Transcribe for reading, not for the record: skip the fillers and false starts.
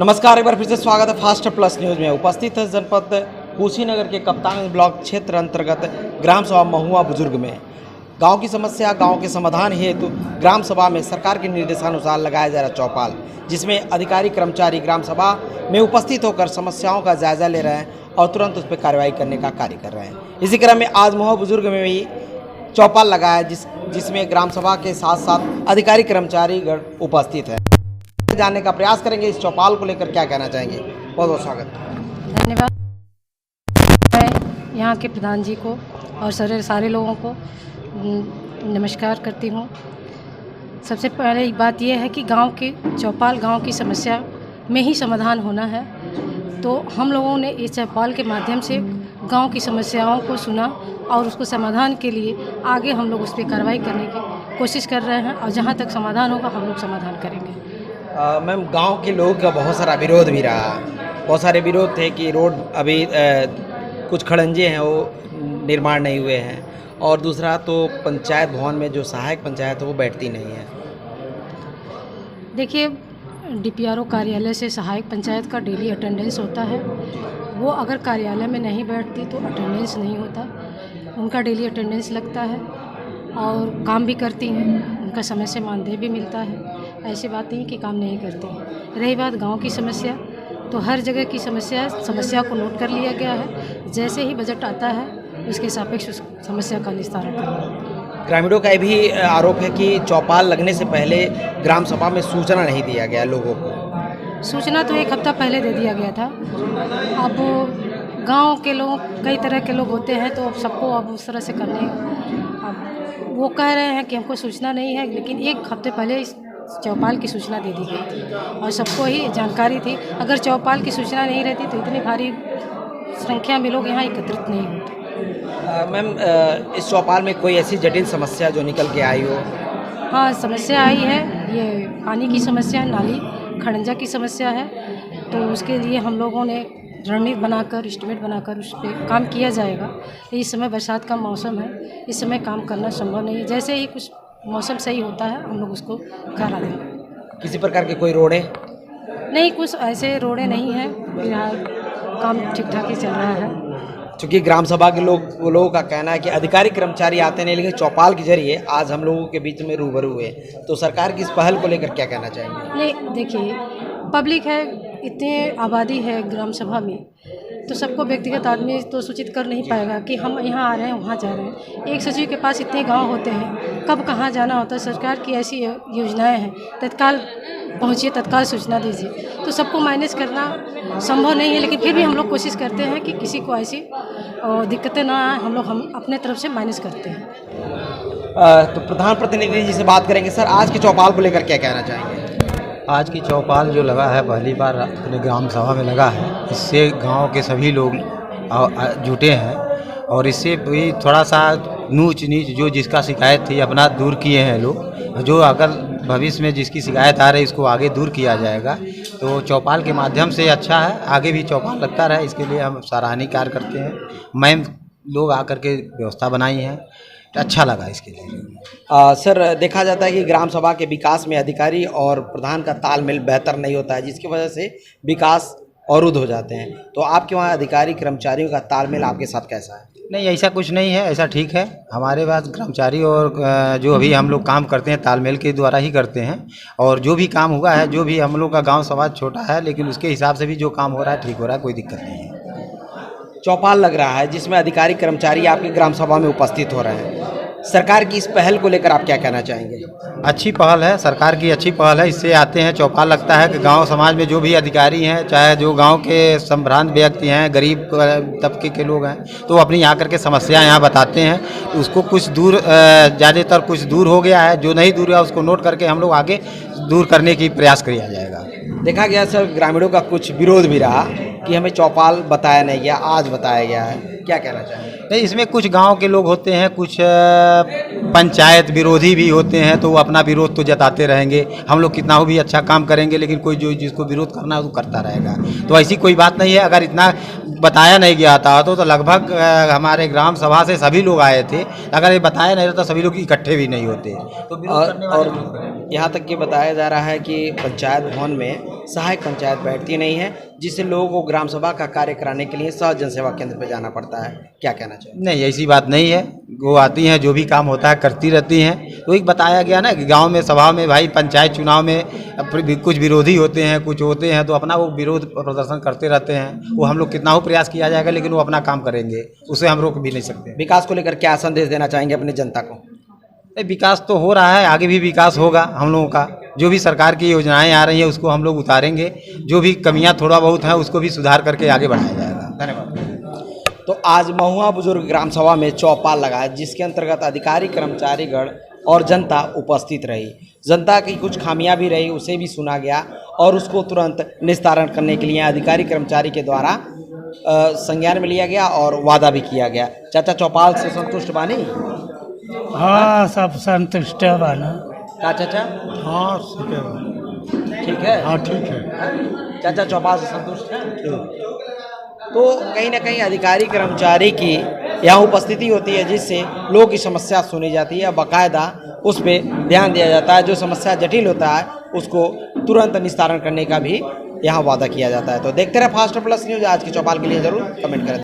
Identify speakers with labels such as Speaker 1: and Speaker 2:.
Speaker 1: नमस्कार, एक बार फिर से स्वागत है फास्ट प्लस न्यूज़ में। उपस्थित है जनपद कुशीनगर के कप्तान ब्लॉक क्षेत्र अंतर्गत ग्राम सभा महुआ बुजुर्ग में। गांव की समस्या, गांव के समाधान हेतु ग्राम सभा में सरकार के निर्देशानुसार लगाया जा रहा चौपाल, जिसमें अधिकारी कर्मचारी ग्राम सभा में उपस्थित होकर समस्याओं का जायजा ले रहे हैं और तुरंत उस पर कार्रवाई करने का कार्य कर रहे हैं। इसी क्रम में आज महुआ बुजुर्ग में भी चौपाल लगाया जिसमें ग्राम सभा के साथ साथ अधिकारी कर्मचारी उपस्थित है। जानने का प्रयास करेंगे इस चौपाल को लेकर क्या कहना चाहेंगे। बहुत बहुत स्वागत।
Speaker 2: धन्यवाद। मैं यहाँ के प्रधान जी को और सारे लोगों को नमस्कार करती हूँ। सबसे पहले बात यह है कि गांव के चौपाल, गांव की समस्या में ही समाधान होना है। तो हम लोगों ने इस चौपाल के माध्यम से गांव की समस्याओं को सुना और उसको समाधान के लिए आगे हम लोग उस पर कार्रवाई करने की कोशिश कर रहे हैं और जहाँ तक समाधान होगा हम लोग समाधान करेंगे।
Speaker 1: मैम, गांव के लोगों का बहुत सारा विरोध भी रहा, बहुत सारे विरोध थे कि रोड अभी कुछ खड़ंजे हैं वो निर्माण नहीं हुए हैं, और दूसरा तो पंचायत भवन में जो सहायक पंचायत है वो बैठती नहीं है।
Speaker 2: देखिए, डीपीआरओ कार्यालय से सहायक पंचायत का डेली अटेंडेंस होता है। वो अगर कार्यालय में नहीं बैठती तो अटेंडेंस नहीं होता। उनका डेली अटेंडेंस लगता है और काम भी करती हैं, उनका समय से मानदेय भी मिलता है। ऐसी बात नहीं कि काम नहीं करते हैं। रही बात गांव की समस्या, तो हर जगह की समस्या को नोट कर लिया गया है। जैसे ही बजट आता है उसके सापेक्ष उस समस्या का निस्तारण करेंगे।
Speaker 1: ग्रामीणों का भी आरोप है कि चौपाल लगने से पहले ग्राम सभा में सूचना नहीं दिया गया लोगों को।
Speaker 2: सूचना तो एक हफ्ता पहले दे दिया गया था। अब गांव के लोग, कई तरह के लोग होते हैं, तो सबको अब उस तरह से करने, अब वो कह रहे हैं कि हमको सूचना नहीं है, लेकिन एक हफ्ते पहले इस चौपाल की सूचना दे दी गई थी और सबको ही जानकारी थी। अगर चौपाल की सूचना नहीं रहती तो इतनी भारी संख्या में लोग यहाँ एकत्रित नहीं होते।
Speaker 1: मैम, इस चौपाल में कोई ऐसी जटिल समस्या जो निकल के आई हो?
Speaker 2: हाँ, समस्या आई है। ये पानी की समस्या है, नाली खड़ंजा की समस्या है। तो उसके लिए हम लोगों ने रणनीति बनाकर, एस्टिमेट बनाकर उस पर काम किया जाएगा। इस समय बरसात का मौसम है, इस समय काम करना संभव नहीं है। जैसे ही कुछ मौसम सही होता है हम लोग उसको करा देंगे।
Speaker 1: किसी प्रकार के कोई रोड़े
Speaker 2: नहीं, कुछ ऐसे रोड़े नहीं हैं। फिलहाल काम ठीक ठाक ही चल रहा है।
Speaker 1: चूँकि ग्राम सभा के लोगों का कहना है कि अधिकारी कर्मचारी आते नहीं, लेकिन चौपाल के जरिए आज हम लोगों के बीच में रूबरू हुए, तो सरकार की इस पहल को लेकर क्या कहना चाहेंगे?
Speaker 2: नहीं, देखिए, पब्लिक है, इतनी आबादी है ग्राम सभा में, तो सबको व्यक्तिगत आदमी तो सूचित कर नहीं पाएगा कि हम यहाँ आ रहे हैं, वहाँ जा रहे हैं। एक सचिव के पास इतने गांव होते हैं, कब कहाँ जाना होता है। सरकार की ऐसी योजनाएं हैं, तत्काल पहुँचिए, तत्काल सूचना दीजिए। तो सबको मैनेज करना संभव नहीं है, लेकिन फिर भी हम लोग कोशिश करते हैं कि किसी को ऐसी दिक्कतें ना आए। हम अपने तरफ से मैनेज करते हैं।
Speaker 1: तो प्रधान प्रतिनिधि जी से बात करेंगे। सर, आज की चौपाल को लेकर क्या कहना चाहेंगे?
Speaker 3: आज की चौपाल जो लगा है, पहली बार अपने ग्राम सभा में लगा है। इससे गांव के सभी लोग जुटे हैं और इससे भी थोड़ा सा ऊंच नीच जो जिसका शिकायत थी अपना दूर किए हैं लोग। जो अगर भविष्य में जिसकी शिकायत आ रही इसको आगे दूर किया जाएगा। तो चौपाल के माध्यम से अच्छा है, आगे भी चौपाल लगता रहे, इसके लिए हम सराहनीय कार्य करते हैं। मैम लोग आकर के व्यवस्था बनाई है, तो अच्छा लगा इसके लिए।
Speaker 1: सर, देखा जाता है कि ग्राम सभा के विकास में अधिकारी और प्रधान का तालमेल बेहतर नहीं होता है, जिसकी वजह से विकास अवरुद्ध हो जाते हैं। तो आपके वहाँ अधिकारी कर्मचारियों का तालमेल आपके साथ कैसा है?
Speaker 3: नहीं, ऐसा कुछ नहीं है, ऐसा ठीक है। हमारे पास कर्मचारी और जो अभी हम लोग काम करते हैं तालमेल के द्वारा ही करते हैं, और जो भी काम हुआ है, जो भी हम लोग का गांव समाज छोटा है, लेकिन उसके हिसाब से भी जो काम हो रहा है ठीक हो रहा है, कोई दिक्कत नहीं है।
Speaker 1: चौपाल लग रहा है जिसमें अधिकारी कर्मचारी आपकी ग्राम सभा में उपस्थित हो रहे हैं। सरकार की इस पहल को लेकर आप क्या कहना चाहेंगे?
Speaker 3: अच्छी पहल है, सरकार की अच्छी पहल है। इससे आते हैं, चौपाल लगता है कि गांव समाज में जो भी अधिकारी हैं, चाहे जो गांव के संभ्रांत व्यक्ति हैं, गरीब तबके के लोग हैं, तो अपनी आकर के समस्या यहाँ बताते हैं। तो उसको कुछ दूर, ज़्यादातर कुछ दूर हो गया है, जो नहीं दूर है उसको नोट करके हम लोग आगे दूर करने की प्रयास किया जाएगा।
Speaker 1: देखा गया सर, ग्रामीणों का कुछ विरोध भी रहा कि हमें चौपाल बताया नहीं गया, आज बताया गया है। क्या कहना चाहेंगे?
Speaker 3: नहीं, इसमें कुछ गांव के लोग होते हैं, कुछ पंचायत विरोधी भी होते हैं, तो वो अपना विरोध तो जताते रहेंगे। हम लोग कितना भी अच्छा काम करेंगे, लेकिन कोई जो जिसको विरोध करना है वो करता रहेगा। तो ऐसी कोई बात नहीं है। अगर इतना बताया नहीं गया था तो लगभग हमारे ग्राम सभा से सभी लोग आए थे। अगर ये बताया नहीं रहता सभी लोग इकट्ठे भी नहीं होते। तो विरोध करने वाले लोग हैं।
Speaker 1: यहाँ तक कि बताया जा रहा है कि पंचायत भवन में सहायक पंचायत बैठती नहीं है, जिससे लोगों को ग्राम सभा का कार्य कराने के लिए सहज जनसेवा केंद्र पर जाना पड़ता है। क्या कहना चाहिए?
Speaker 3: नहीं, ऐसी बात नहीं है। वो आती हैं, जो भी काम होता है करती रहती हैं। तो एक बताया गया ना कि गांव में सभा में भाई पंचायत चुनाव में कुछ विरोधी होते हैं, कुछ होते हैं, तो अपना वो विरोध प्रदर्शन करते रहते हैं। वो हम लोग कितना हो प्रयास किया जाएगा, लेकिन वो अपना काम करेंगे, उसे हम रोक भी नहीं सकते।
Speaker 1: विकास को लेकर क्या संदेश देना चाहेंगे अपनी जनता को?
Speaker 3: विकास तो हो रहा है, आगे भी विकास होगा हम लोगों का। जो भी सरकार की योजनाएं आ रही हैं उसको हम लोग उतारेंगे। जो भी कमियां थोड़ा बहुत हैं उसको भी सुधार करके आगे बढ़ाया जाएगा। धन्यवाद।
Speaker 1: तो आज महुआ बुजुर्ग ग्राम सभा में चौपाल लगा है, जिसके अंतर्गत अधिकारी, कर्मचारीगण और जनता उपस्थित रही। जनता की कुछ खामियां भी रही, उसे भी सुना गया और उसको तुरंत निस्तारण करने के लिए अधिकारी कर्मचारी के द्वारा संज्ञान में लिया गया और वादा भी किया गया। चाचा चौपाल से संतुष्ट बानी?
Speaker 4: हाँ, सब संतुष्ट बाना।
Speaker 1: का चाचा?
Speaker 4: हाँ,
Speaker 1: ठीक है।
Speaker 4: हाँ, ठीक है।
Speaker 1: चाचा चौपाल से संतुष्ट हैं? तो कहीं ना कहीं अधिकारी कर्मचारी की यहाँ उपस्थिति होती है, जिससे लोगों की समस्या सुनी जाती है, बाकायदा उस पर ध्यान दिया जाता है। जो समस्या जटिल होता है उसको तुरंत निस्तारण करने का भी यहाँ वादा किया जाता है। तो देखते रहे फास्ट प्लस न्यूज़। आज की चौपाल के लिए ज़रूर कमेंट करें।